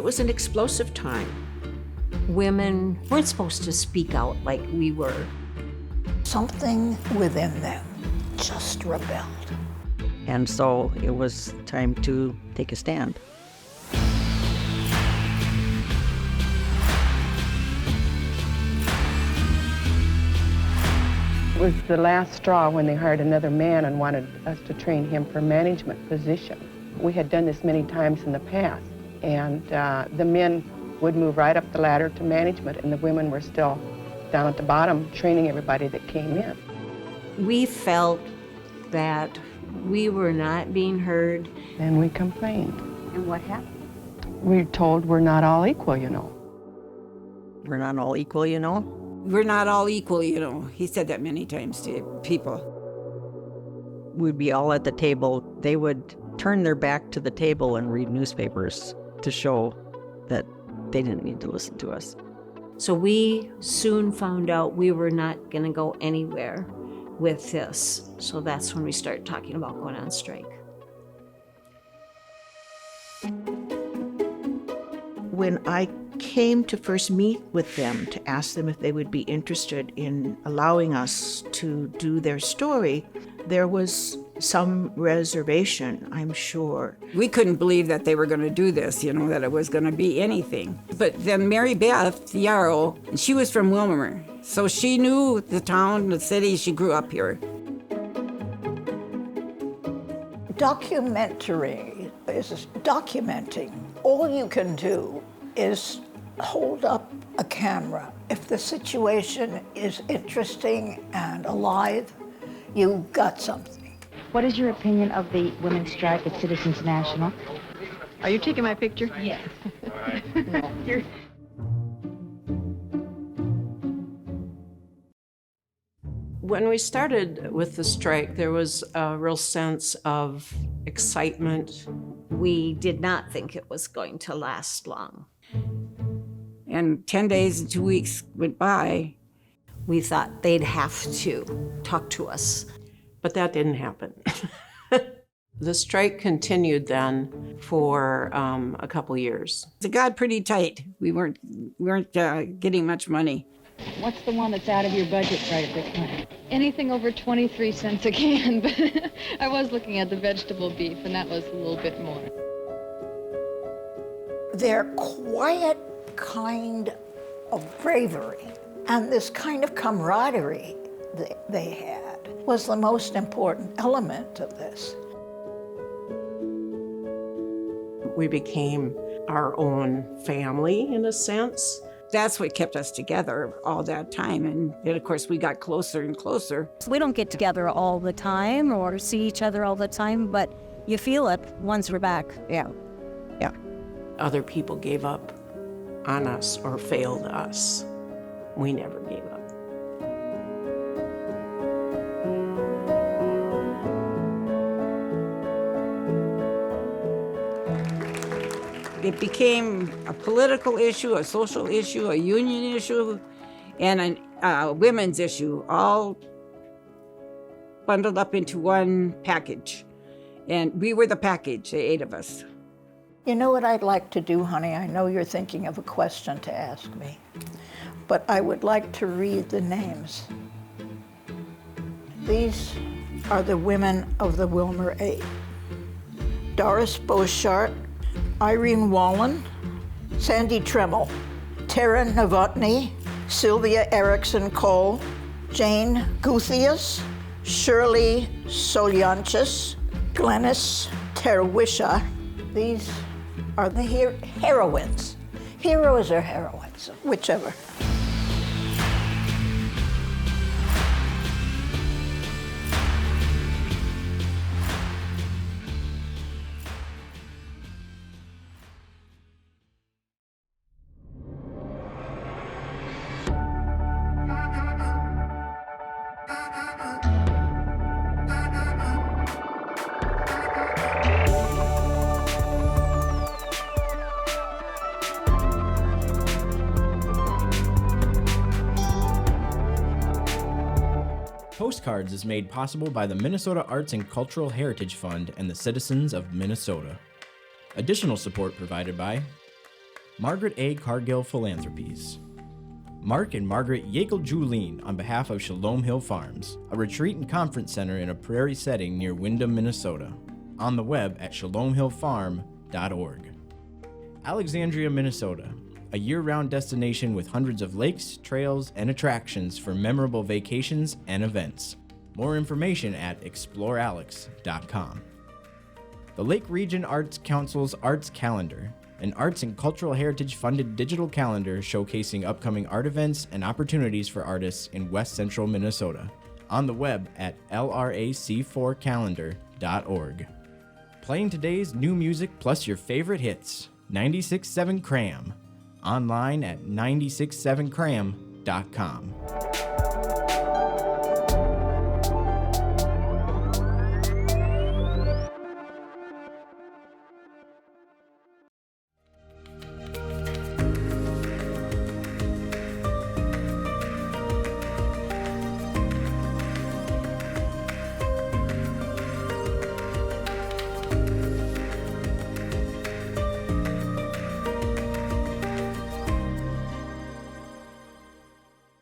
was an explosive time. Women weren't supposed to speak out like we were. Something within them just rebelled. And so it was time to take a stand. It was the last straw when they hired another man and wanted us to train him for management position. We had done this many times in the past, and the men would move right up the ladder to management, and the women were still down at the bottom training everybody that came in. We felt that we were not being heard. And we complained. And what happened? We were told we're not all equal, you know. We're not all equal, you know. We're not all equal, you know. He said that many times to people. We'd be all at the table. They would turn their back to the table and read newspapers to show that they didn't need to listen to us. So we soon found out we were not going to go anywhere with this. So that's when we started talking about going on strike. When I came to first meet with them to ask them if they would be interested in allowing us to do their story, there was some reservation, I'm sure. We couldn't believe that they were going to do this, you know, that it was going to be anything. But then Mary Beth Yarrow, she was from Willmar, so she knew the town, the city. She grew up here. Documentary is documenting. All you can do is hold up a camera. If the situation is interesting and alive, you've got something. What is your opinion of the women's strike at Citizens National? Are you taking my picture? Yes. No. When we started with the strike, there was a real sense of excitement. We did not think it was going to last long. And 10 days and 2 weeks went by. We thought they'd have to talk to us. But that didn't happen. The strike continued then for a couple years. It got pretty tight. We weren't getting much money. What's the one that's out of your budget right at this point? Anything over 23 cents a can, but I was looking at the vegetable beef, and that was a little bit more. Their quiet kind of bravery and this kind of camaraderie that they had was the most important element of this. We became our own family, in a sense. That's what kept us together all that time. And then, of course, we got closer and closer. We don't get together all the time or see each other all the time, but you feel it once we're back. Yeah. Other people gave up on us or failed us. We never gave up. It became a political issue, a social issue, a union issue, and a women's issue, all bundled up into one package. And we were the package, the 8 of us. You know what I'd like to do, honey? I know you're thinking of a question to ask me, but I would like to read the names. These are the women of the Willmar 8. Doris Beauchart, Irene Wallen, Sandy Tremmel, Tara Novotny, Sylvia Erickson Cole, Jane Guthias, Shirley Solyanchis, Glenys Terwisha. These are the heroines. Heroes or heroines, whichever. Postcards is made possible by the Minnesota Arts and Cultural Heritage Fund and the citizens of Minnesota. Additional support provided by Margaret A. Cargill Philanthropies. Mark and Margaret Yakel-Julien on behalf of Shalom Hill Farms, a retreat and conference center in a prairie setting near Windham, Minnesota. On the web at shalomhillfarm.org. Alexandria, Minnesota, a year-round destination with hundreds of lakes, trails, and attractions for memorable vacations and events. More information at explorealex.com. The Lake Region Arts Council's Arts Calendar, an arts and cultural heritage funded digital calendar showcasing upcoming art events and opportunities for artists in West Central Minnesota. On the web at lrac4calendar.org. Playing today's new music plus your favorite hits, 96.7 Cram. Online at 967cram.com.